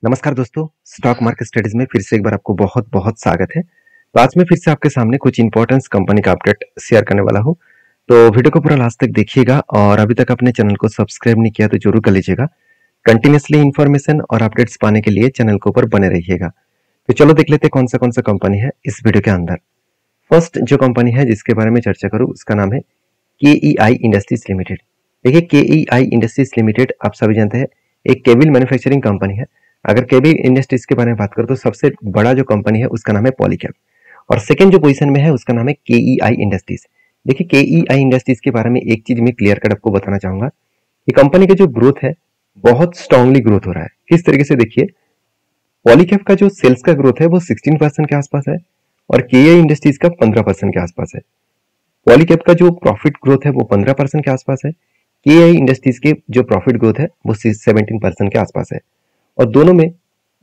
नमस्कार दोस्तों, stock market studies में फिर से एक बार आपको बहुत बहुत स्वागत है। तो आज मैं फिर से आपके सामने कुछ इंपॉर्टेंट कंपनी का अपडेट शेयर करने वाला हूं। तो वीडियो को पूरा लास्ट तक देखिएगा और अभी तक अपने चैनल को सब्सक्राइब नहीं किया तो जरूर कर लीजिएगा। कंटिन्यूसली इन्फॉर्मेशन और अपडेट्स पाने के लिए चैनल के ऊपर बने रहिएगा। तो चलो देख लेते हैं कौन सा कंपनी है इस वीडियो के अंदर। फर्स्ट जो कंपनी है जिसके बारे में चर्चा करूँ उसका नाम है KEI इंडस्ट्रीज लिमिटेड। देखिए KEI इंडस्ट्रीज लिमिटेड आप सभी जानते हैं एक केबल मैन्युफैक्चरिंग कंपनी है। अगर केबल इंडस्ट्रीज के बारे में बात करें तो सबसे बड़ा जो कंपनी है उसका नाम है पॉलीकैब और सेकंड जो पोजीशन में है उसका नाम है KEI इंडस्ट्रीज। देखिए KEI इंडस्ट्रीज के बारे में एक चीज मैं क्लियर कट आपको बताना चाहूंगा कि कंपनी का जो ग्रोथ है बहुत स्ट्रांगली ग्रोथ हो रहा है। किस तरीके से देखिए, पॉलीकैब का जो सेल्स का ग्रोथ है वो 16% के आसपास है और KEI इंडस्ट्रीज का 15% के आसपास है। पॉलीकैब का जो प्रॉफिट ग्रोथ है वो 15% के आसपास है। KEI इंडस्ट्रीज के जो प्रॉफिट ग्रोथ है वो 17% के आसपास है और दोनों में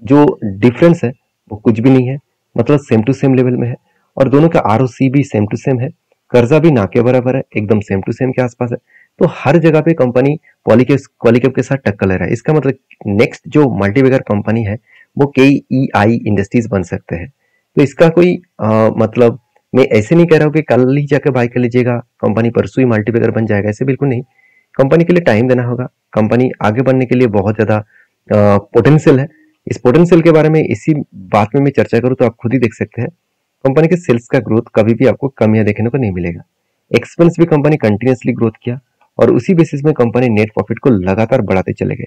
जो डिफरेंस है वो कुछ भी नहीं है, मतलब सेम टू सेम लेवल में है और दोनों का ROC भी सेम टू सेम है, कर्जा भी ना के बराबर है, एकदम सेम टू सेम के आसपास है। तो हर जगह पे कंपनी पॉलीकैब के साथ टक्कर ले रहा है। इसका मतलब नेक्स्ट जो मल्टीबैगर कंपनी है वो KEI इंडस्ट्रीज बन सकते हैं। तो इसका कोई मतलब मैं ऐसे नहीं कह रहा हूँ कि कल ही जाकर बाय कर लीजिएगा, कंपनी परसों ही मल्टीबैगर बन जाएगा, ऐसे बिल्कुल नहीं। कंपनी के लिए टाइम देना होगा, कंपनी आगे बढ़ने के लिए बहुत ज्यादा पोटेंशियल है। इस पोटेंशियल के बारे में इसी बात में मैं चर्चा करूं तो आप खुद ही देख सकते हैं कंपनी के सेल्स का ग्रोथ कभी भी आपको कमियां देखने को नहीं मिलेगा। एक्सपेंस भी कंपनी कंटिन्यूसली ग्रोथ किया और उसी बेसिस में कंपनी नेट प्रॉफिट को लगातार बढ़ाते चले गए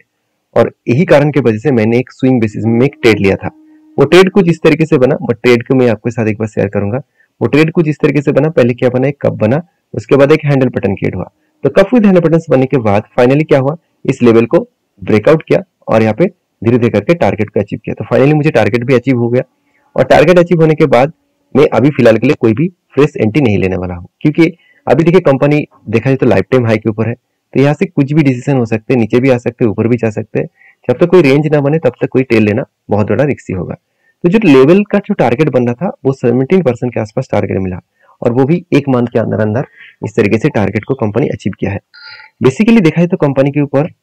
और यही कारण की वजह से मैंने एक स्विंग बेसिस में एक ट्रेड लिया था। वो ट्रेड कुछ इस तरीके से बना, वो ट्रेड को मैं आपके साथ एक बार शेयर करूंगा। वो ट्रेड कुछ इस तरीके से बना, पहले क्या बना, एक कप बना, उसके बाद एक हैंडल पैटर्न क्रिएट हुआ। तो कप विद हैंडल पैटर्न बनने के बाद फाइनली क्या हुआ, इस लेवल को ब्रेकआउट किया और यहाँ पे धीरे धीरे करके टारगेट को अचीव किया। तो फाइनली मुझे टारगेट भी अचीव हो गया और टारगेट अचीव होने के बाद मैं अभी फिलहाल के लिए कोई भी फ्रेश एंट्री नहीं लेने वाला हूँ, क्योंकि अभी देखिए कंपनी देखा जाए तो लाइफ टाइम हाई के ऊपर है। तो यहाँ से कुछ भी डिसीजन हो सकते हैं, नीचे भी आ सकते हैं, ऊपर भी जा सकते हैं। जब तक कोई रेंज ना बने तब तक कोई टेल लेना बहुत बड़ा रिस्की होगा। तो जो लेवल का जो टारगेट बन रहा था वो 17% के आसपास टारगेट मिला और वो भी एक मंथ के अंदर अंदर इस तरीके से टारगेट को कंपनी अचीव किया है। बेसिकली देखा जाए तो कंपनी के ऊपर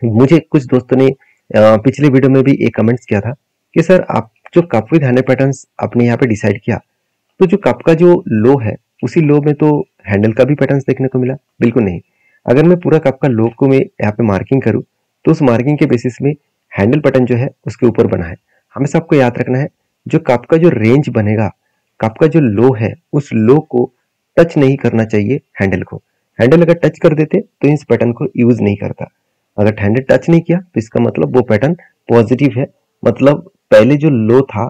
मुझे कुछ दोस्तों ने पिछले वीडियो में भी एक कमेंट्स किया था कि सर आप जो कप विद हैंडल पैटर्न्स आपने यहाँ पे डिसाइड किया, तो जो कप का जो लो है उसी लो में तो हैंडल का भी पैटर्न्स देखने को मिला? बिल्कुल नहीं। अगर मैं पूरा कप का लो को मैं यहाँ पे मार्किंग करूँ तो उस मार्किंग के बेसिस में हैंडल पैटर्न जो है उसके ऊपर बना है। हमेशा आपको याद रखना है जो कप का जो रेंज बनेगा, कप का जो लो है उस लो को टच नहीं करना चाहिए हैंडल को। हैंडल अगर टच कर देते तो इस पैटर्न को यूज नहीं करता। अगर हैंडल टच नहीं किया तो इसका मतलब वो पैटर्न पॉजिटिव है, मतलब पहले जो लो था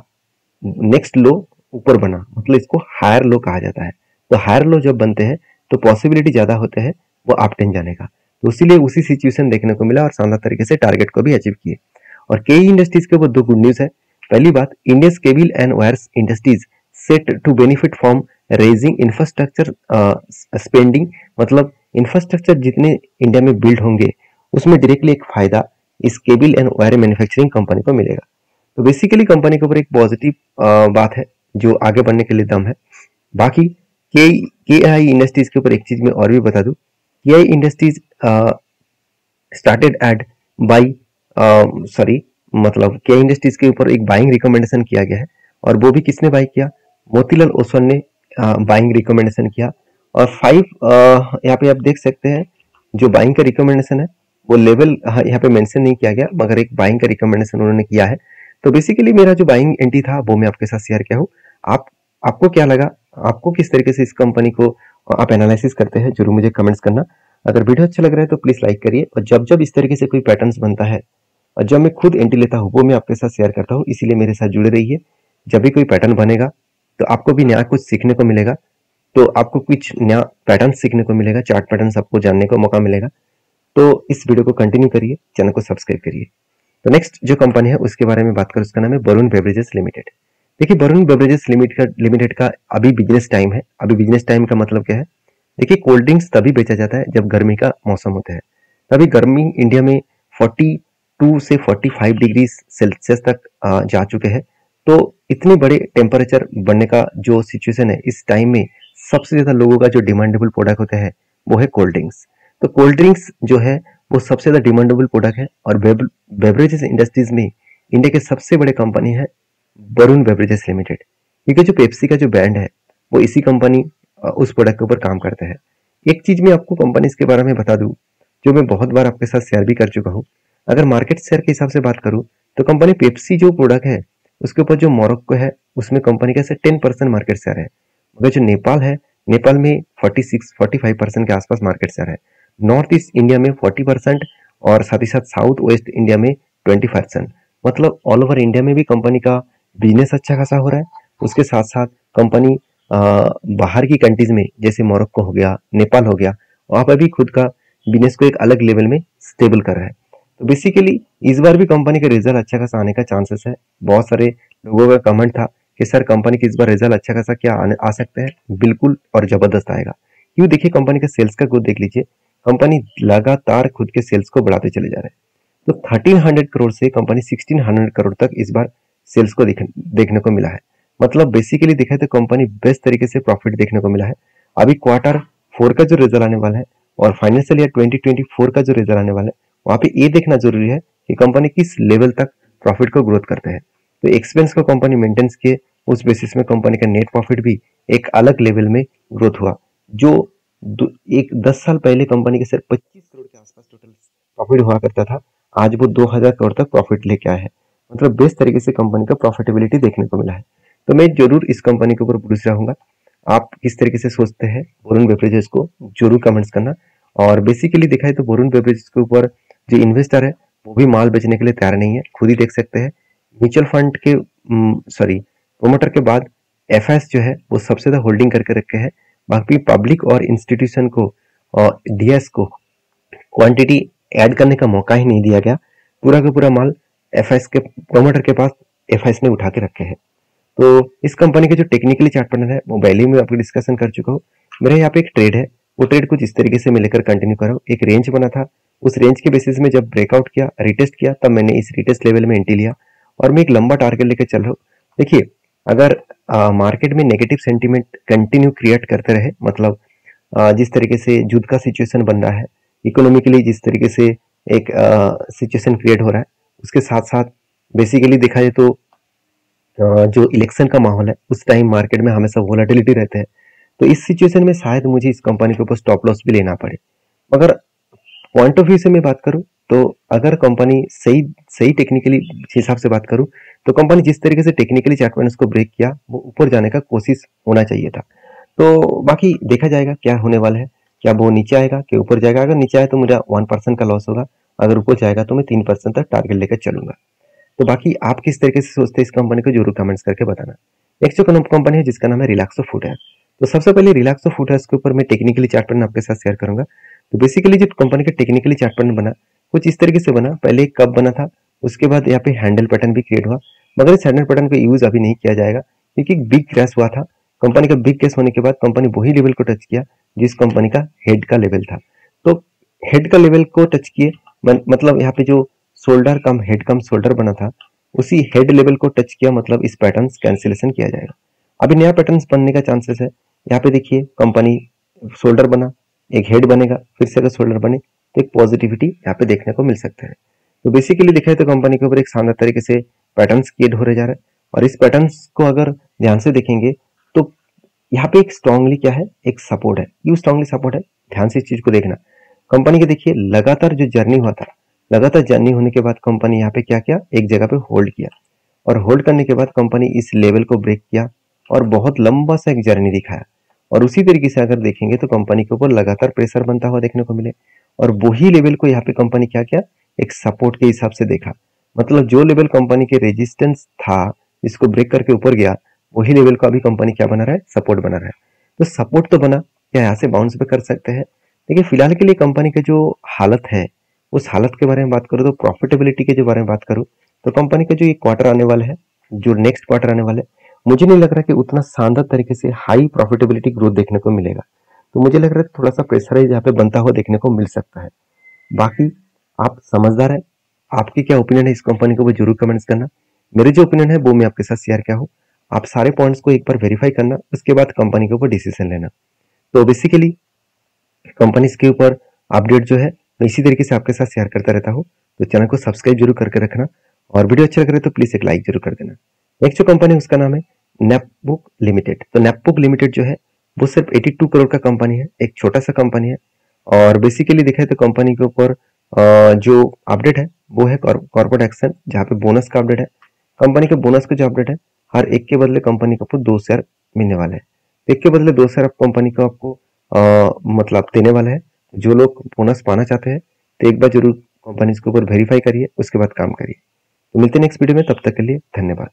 नेक्स्ट लो ऊपर बना, मतलब इसको हायर लो कहा जाता है। तो हायर लो जब बनते हैं तो पॉसिबिलिटी ज्यादा होते हैं वो अप टेन जाने का। तो इसीलिए उसी सिचुएशन देखने को मिला और शानदार तरीके से टारगेट को भी अचीव किए। और KEI इंडस्ट्रीज के ऊपर दो गुड न्यूज है। पहली बात, India's cable and wires industries set to benefit from raising infrastructure spending, मतलब इंफ्रास्ट्रक्चर जितने इंडिया में बिल्ड होंगे उसमें डायरेक्टली एक फायदा इस cable and wire manufacturing company को मिलेगा। तो बेसिकली कंपनी के ऊपर एक पॉजिटिव बात है जो आगे बढ़ने के लिए दम है। बाकी KEI इंडस्ट्रीज के ऊपर एक चीज मैं और भी बता दूं, KEI industries started at by मतलब KEI इंडस्ट्रीज के ऊपर एक बाइंग रिकमेंडेशन किया गया है और वो भी किसने बाई किया, मोतीलाल ओसवाल ने बाइंग रिकमेंडेशन किया। और 5 यहाँ पे आप देख सकते हैं जो बाइंग का रिकमेंडेशन है वो लेवल यहाँ पे मेंशन नहीं किया गया, मगर एक बाइंग का रिकमेंडेशन उन्होंने किया है। तो बेसिकली मेरा जो बाइंग एंट्री था वो मैं आपके साथ शेयर किया हूँ। आपको क्या लगा, आपको किस तरीके से इस कंपनी को आप एनालिसिस करते हैं, जरूर मुझे कमेंट्स करना। अगर वीडियो अच्छा लग रहा है तो प्लीज लाइक करिए और जब जब इस तरीके से कोई पैटर्न्स बनता है और जब मैं खुद एंट्री लेता हूँ वो मैं आपके साथ शेयर करता हूँ, इसीलिए मेरे साथ जुड़े रहिए। जब भी कोई पैटर्न बनेगा तो आपको भी नया कुछ सीखने को मिलेगा, तो आपको कुछ नया पैटर्न सीखने को मिलेगा, चार्ट पैटर्न आपको जानने का मौका मिलेगा। तो इस वीडियो को कंटिन्यू करिए, चैनल को सब्सक्राइब करिए। तो नेक्स्ट जो कंपनी है उसके बारे में बात करें, उसका नाम है वरुण बेवरेजेस लिमिटेड। देखिए वरुण बेवरेजेस लिमिटेड का अभी बिजनेस टाइम है। अभी बिजनेस टाइम का मतलब क्या है, देखिए कोल्ड ड्रिंक्स तभी बेचा जाता है जब गर्मी का मौसम होता है। तभी गर्मी इंडिया में 42 से 45 डिग्री सेल्सियस तक जा चुके हैं। तो इतनी बड़े टेम्परेचर बनने का जो सिचुएशन है इस टाइम में सबसे ज्यादा लोगों का जो डिमांडेबल प्रोडक्ट होता है वो है कोल्ड ड्रिंक्स। तो कोल्ड ड्रिंक्स जो है वो सबसे ज्यादा डिमांडेबल प्रोडक्ट है और बेवरेजेस इंडस्ट्रीज में इंडिया के सबसे बड़े कंपनी है वरुण बेवरेजेस लिमिटेड, क्योंकि जो पेप्सी का जो ब्रांड है वो इसी कंपनी उस प्रोडक्ट के ऊपर काम करते हैं। एक चीज मैं आपको कंपनीज के बारे में बता दूं, जो मैं बहुत बार आपके साथ शेयर भी कर चुका हूँ। अगर मार्केट शेयर के हिसाब से बात करूँ तो कंपनी पेप्सी जो प्रोडक्ट है उसके ऊपर जो मोरक्को है उसमें कंपनी का से 10% मार्केट शेयर है। मगर जो नेपाल है, नेपाल में 46-45% के आसपास मार्केट शेयर है। नॉर्थ ईस्ट इंडिया में 40% और साथ ही साथ साउथ वेस्ट इंडिया में 20%। मतलब ऑल ओवर इंडिया में भी कंपनी का बिजनेस अच्छा खासा हो रहा है। उसके साथ साथ कंपनी बाहर की कंट्रीज में जैसे मोरक्को हो गया, नेपाल हो गया, वहां पर भी खुद का बिजनेस को एक अलग लेवल में स्टेबल कर रहा है। तो बेसिकली इस बार भी कंपनी का रिजल्ट अच्छा खासा आने का चांसेस है। बहुत सारे लोगों का कमेंट था कि सर कंपनी की इस बार रिजल्ट अच्छा खासा क्या आ सकता है। बिल्कुल और जबरदस्त आएगा। क्यों, देखिए कंपनी का सेल्स का ग्रोथ देख लीजिए। कंपनी लगातार खुद के सेल्स को बढ़ाते चले जा रहे हैं। तो 1300 करोड़ से कंपनी 1600 करोड़ तक इस बार सेल्स को देखने को मिला है। मतलब बेसिकली देखा तो कंपनी बेस्ट तरीके से प्रॉफिट देखने को मिला है। अभी क्वार्टर 4 का जो रिजल्ट आने वाला है और फाइनेंशियल ईयर 2024 का जो रिजल्ट आने वाला है, वहां पे ये देखना जरूरी है कि कंपनी किस लेवल तक प्रॉफिट को ग्रोथ करते हैं। तो एक्सपेंस को कंपनी मेंटेन्स किए, उस बेसिस में कंपनी का नेट प्रॉफिट भी एक अलग लेवल में ग्रोथ हुआ। जो एक 10 साल पहले कंपनी के सिर्फ 25 करोड़ के आसपास टोटल प्रॉफिट हुआ करता था, आज वो 2000 करोड़ तक प्रॉफिट लेके आए हैं। मतलब बेस्ट तरीके से कंपनी का प्रॉफिटेबिलिटी देखने को मिला है। तो मैं जरूर इस कंपनी के ऊपर बुलिश रहूंगा। आप किस तरीके से सोचते हैं वरुण बेवरेजेस को जरूर कमेंट्स करना। और बेसिकली देखा है तो वरुण बेवरेजेस के ऊपर जो इन्वेस्टर है वो भी माल बेचने के लिए तैयार नहीं है, खुद ही देख सकते हैं। म्यूचुअल फंड के प्रोमोटर के बाद एफएस जो है वो सबसे ज्यादा होल्डिंग करके रखे हैं। बाकी पब्लिक और इंस्टीट्यूशन को और डीएस को क्वांटिटी ऐड करने का मौका ही नहीं दिया गया। पूरा का पूरा माल एफएस के प्रोमोटर के पास एफएस ने उठा के रखे हैं। तो इस कंपनी के जो टेक्निकली चार्ट पैटर्न है वो पहले में आपको डिस्कशन कर चुका हूँ। मेरा यहाँ पे एक ट्रेड है, वो ट्रेड कुछ इस तरीके से मैं लेकर कंटिन्यू कर रहा हूँ। एक रेंज बना था, उस रेंज के बेसिस में जब ब्रेकआउट किया, रिटेस्ट किया, तब मैंने इस रिटेस्ट लेवल में एंट्री लिया और मैं एक लंबा टारगेट लेकर चल रहा हूँ। देखिए अगर मार्केट में नेगेटिव सेंटीमेंट कंटिन्यू क्रिएट करते रहे, मतलब जिस तरीके से युद्ध का सिचुएशन बन रहा है, इकोनॉमिकली जिस तरीके से एक सिचुएशन क्रिएट हो रहा है, उसके साथ साथ बेसिकली देखा जाए तो जो इलेक्शन का माहौल है उस टाइम मार्केट में हमेशा वोलेटिलिटी रहते हैं। तो इस सिचुएशन में शायद मुझे इस कंपनी के ऊपर स्टॉप लॉस भी लेना पड़े। मगर पॉइंट ऑफ व्यू से मैं बात करूं तो अगर कंपनी सही सही टेक्निकली हिसाब से बात करूं तो कंपनी जिस तरीके से टेक्निकली चार्ट पैटर्न को ब्रेक किया वो ऊपर जाने का कोशिश होना चाहिए था। तो बाकी देखा जाएगा क्या होने वाला है, क्या वो नीचे आएगा कि ऊपर जाएगा। अगर नीचे आए तो मुझे 1% का लॉस होगा, अगर ऊपर जाएगा तो मैं 3% तक टारगेट लेकर चलूंगा। तो बाकी आप किस तरीके से सोचते हैं इस कंपनी को जरूर कमेंट्स करके बताना। नेक्स्ट जो कंपनी है जिसका नाम है रिलैक्सो फुटवेयर। तो सबसे पहले रिलैक्सो फुटवेयर के ऊपर मैं टेक्निकली चार्ट पैटर्न आपके साथ शेयर करूंगा। तो बेसिकली जो कंपनी का टेक्निकली चार्ट पैटर्न बना कुछ इस तरीके से बना। पहले एक कप बना था, उसके बाद यहाँ पे हैंडल पैटर्न भी क्रिएट हुआ, मगर इस हैंडल पैटर्न का यूज अभी नहीं किया जाएगा क्योंकि बिग क्रैश हुआ था। कंपनी का बिग क्रैश होने के बाद कंपनी वही लेवल को टच किया जिस कंपनी का हेड का लेवल था। तो हेड का लेवल को टच किए, मतलब यहाँ पे जो शोल्डर कम हेड कम शोल्डर बना था उसी हेड लेवल को टच किया, मतलब इस पैटर्न कैंसिलेशन किया जाएगा। अभी नया पैटर्न बनने का चांसेस है। यहाँ पे देखिए कंपनी शोल्डर बना, एक हेड बनेगा, फिर से अगर शोल्डर बने तो एक पॉजिटिविटी यहाँ पे देखने को मिल सकता है। तो बेसिकली देखा है तो कंपनी के ऊपर एक शानदार तरीके से पैटर्न क्रिएट हो रहे जा रहा है। और इस पैटर्न को अगर ध्यान से देखेंगे तो यहाँ पे एक स्ट्रांगली क्या है, एक सपोर्ट है, यू स्ट्रांगली सपोर्ट है। ध्यान से इस चीज को देखना। कंपनी के देखिए लगातार जो जर्नी हुआ था, लगातार जर्नी होने के बाद कंपनी यहाँ पे क्या किया, एक जगह पे होल्ड किया और होल्ड करने के बाद कंपनी इस लेवल को ब्रेक किया और बहुत लंबा सा एक जर्नी दिखाया। और उसी तरीके से अगर देखेंगे तो कंपनी के ऊपर लगातार प्रेशर बनता हुआ देखने को मिले और वही लेवल को यहाँ पे कंपनी क्या किया, एक सपोर्ट के हिसाब से देखा। मतलब जो लेवल कंपनी के रेजिस्टेंस था जिसको ब्रेक करके ऊपर गया, वही लेवल को अभी कंपनी क्या बना रहा है, सपोर्ट बना रहा है। तो सपोर्ट तो बना, क्या यहाँ से बाउंस बैक कर सकते हैं। देखिए फिलहाल के लिए कंपनी का जो हालत है उस हालत के बारे में बात करूँ तो प्रॉफिटेबिलिटी के जो बारे में बात करूँ तो कंपनी का जो ये क्वार्टर आने वाला है, जो नेक्स्ट क्वार्टर आने वाला है, मुझे नहीं लग रहा कि उतना शानदार तरीके से हाई प्रॉफिटेबिलिटी ग्रोथ देखने को मिलेगा। तो मुझे लग रहा है थोड़ा सा प्रेशर है यहाँ पे बनता हुआ देखने को मिल सकता है। बाकी आप समझदार है, आपकी क्या ओपिनियन है इस कंपनी को वो जरूर कमेंट्स करना। मेरे जो ओपिनियन है वो मैं आपके साथ शेयर किया हूँ। आप सारे पॉइंट्स को एक बार वेरीफाई करना, उसके बाद कंपनी के ऊपर डिसीजन लेना। तो बेसिकली कंपनीज के ऊपर अपडेट जो है मैं इसी तरीके से आपके साथ शेयर करता रहता हूँ। तो चैनल को सब्सक्राइब जरूर करके रखना और वीडियो अच्छा लग रहा है तो प्लीज एक लाइक जरूर कर देना। नेक्स्ट जो कंपनी है उसका नाम है नैपबुक लिमिटेड। तो नैपबुक लिमिटेड जो है वो सिर्फ 82 करोड़ का कंपनी है, एक छोटा सा कंपनी है। और बेसिकली देखा तो कंपनी के ऊपर जो अपडेट है वो है कॉर्पोरेट एक्शन, जहाँ पे बोनस का अपडेट है। कंपनी के बोनस का जो अपडेट है, हर एक के बदले कंपनी को आपको 2 शेयर मिलने वाला है। एक के बदले 2 शेयर कंपनी को आपको मतलब देने वाला है। जो लोग बोनस पाना चाहते हैं तो एक बार जरूर कंपनी के ऊपर वेरीफाई करिए, उसके बाद काम करिए। तो मिलते हैं नेक्स्ट वीडियो में, तब तक के लिए धन्यवाद।